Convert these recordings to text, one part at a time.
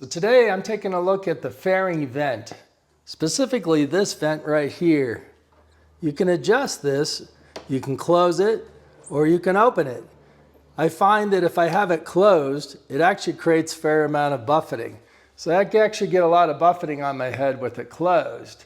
So today I'm taking a look at the fairing vent, specifically this vent right here. You can adjust this, you can close it, or you can open it. I find that if I have it closed, it actually creates a fair amount of buffeting. So I can actually get a lot of buffeting on my head with it closed.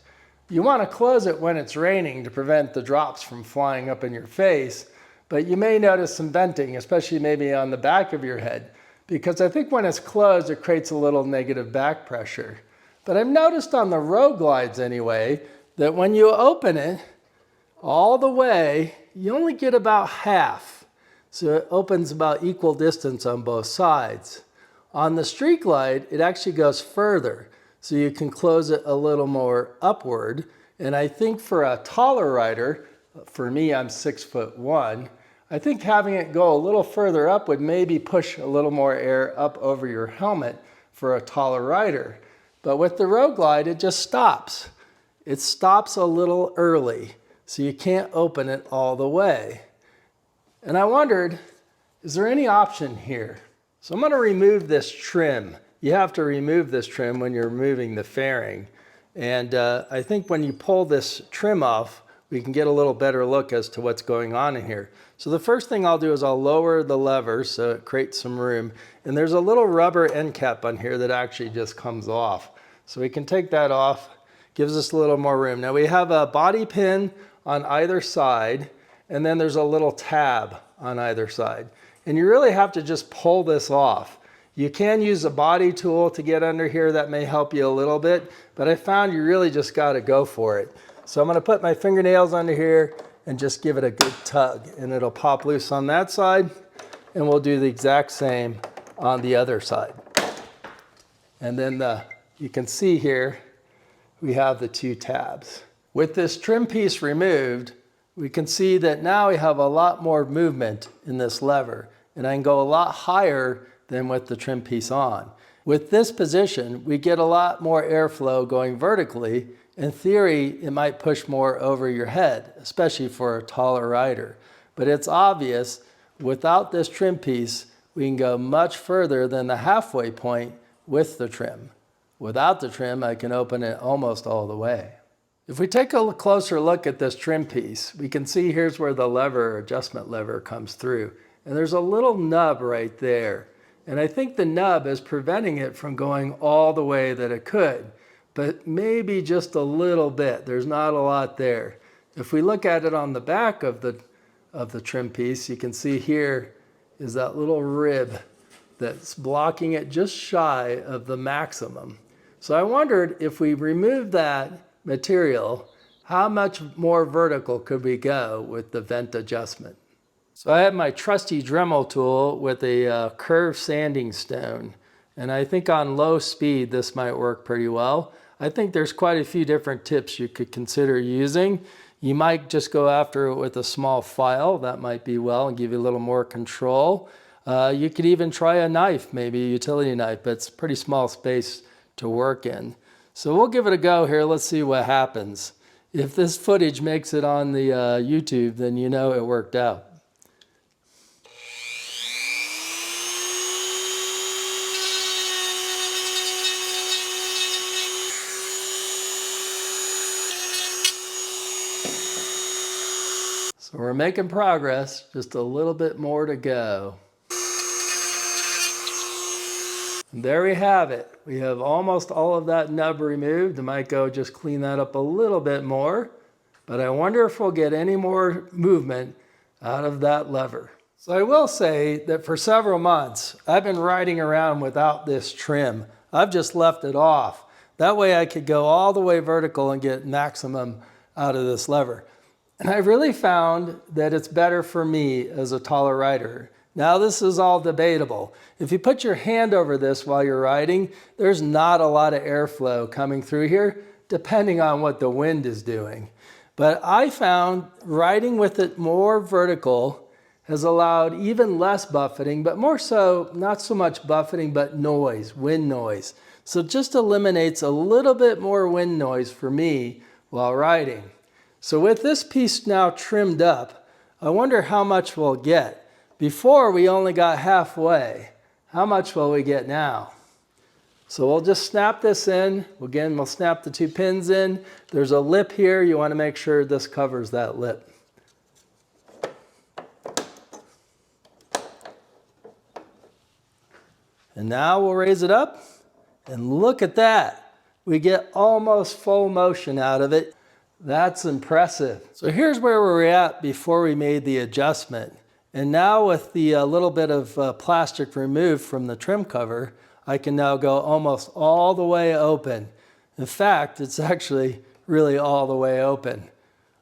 You want to close it when it's raining to prevent the drops from flying up in your face, but you may notice some venting, especially maybe on the back of your head, because I think when it's closed, it creates a little negative back pressure. But I've noticed on the road glides anyway, that when you open it all the way, you only get about half. So it opens about equal distance on both sides. On the street glide, it actually goes further. So you can close it a little more upward. And I think for a taller rider, for me, I'm 6'1", I think having it go a little further up would maybe push a little more air up over your helmet for a taller rider. But with the road glide, it just stops. It stops a little early, so you can't open it all the way. And I wondered, is there any option here? So I'm going to remove this trim. You have to remove this trim when you're removing the fairing. And I think when you pull this trim off, we can get a little better look as to what's going on in here. So the first thing I'll do is I'll lower the lever so it creates some room. And there's a little rubber end cap on here that actually just comes off. So we can take that off, gives us a little more room. Now we have a bobby pin on either side, and then there's a little tab on either side. And you really have to just pull this off. You can use a body tool to get under here. That may help you a little bit, but I found you really just got to go for it. So I'm going to put my fingernails under here and just give it a good tug, and it'll pop loose on that side, and we'll do the exact same on the other side. And then you can see here we have the two tabs. With this trim piece removed, we can see that now we have a lot more movement in this lever, and I can go a lot higher than with the trim piece on. With this position, we get a lot more airflow going vertically. In theory, it might push more over your head, especially for a taller rider. But it's obvious, without this trim piece, we can go much further than the halfway point with the trim. Without the trim, I can open it almost all the way. If we take a closer look at this trim piece, we can see here's where the lever, adjustment lever, comes through. And there's a little nub right there. And I think the nub is preventing it from going all the way that it could, but maybe just a little bit. There's not a lot there. If we look at it on the back of the trim piece, you can see here is that little rib that's blocking it just shy of the maximum. So I wondered if we remove that material, how much more vertical could we go with the vent adjustment? So I have my trusty Dremel tool with a curved sanding stone, and I think on low speed this might work pretty well. I think there's quite a few different tips you could consider using. You might just go after it with a small file. That might be well and give you a little more control. You could even try a knife, maybe a utility knife, but it's a pretty small space to work in. So we'll give it a go here. Let's see what happens. If this footage makes it on the YouTube, then you know it worked out. So we're making progress, just a little bit more to go. And there we have it. We have almost all of that nub removed. I might go just clean that up a little bit more, but I wonder if we'll get any more movement out of that lever. So I will say that for several months, I've been riding around without this trim. I've just left it off. That way I could go all the way vertical and get maximum out of this lever. And I really found that it's better for me as a taller rider. Now this is all debatable. If you put your hand over this while you're riding, there's not a lot of airflow coming through here, depending on what the wind is doing. But I found riding with it more vertical has allowed even less buffeting, but more so, not so much buffeting, but noise, wind noise. So it just eliminates a little bit more wind noise for me while riding. So with this piece now trimmed up, I wonder how much we'll get. Before we only got halfway. How much will we get now? So we'll just snap this in. Again, we'll snap the 2 pins in. There's a lip here. You want to make sure this covers that lip. And now we'll raise it up, and look at that. We get almost full motion out of it. That's impressive. So here's where we were at before we made the adjustment. And now with the little bit of plastic removed from the trim cover, I can now go almost all the way open. In fact, it's actually really all the way open.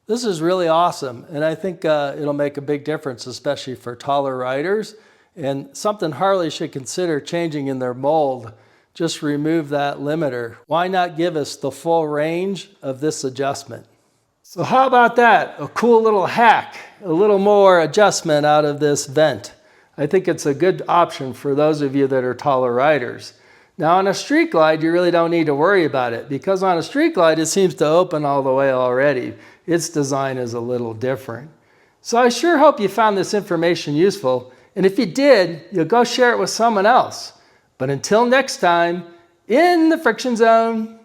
This is really awesome, and I think it'll make a big difference, especially for taller riders. And something Harley should consider changing in their mold. Just remove that limiter. Why not give us the full range of this adjustment? So how about that? A cool little hack, a little more adjustment out of this vent. I think it's a good option for those of you that are taller riders. Now on a street glide, you really don't need to worry about it, because on a street glide, it seems to open all the way already. Its design is a little different. So I sure hope you found this information useful. And if you did, you'll go share it with someone else. But until next time, in the friction zone.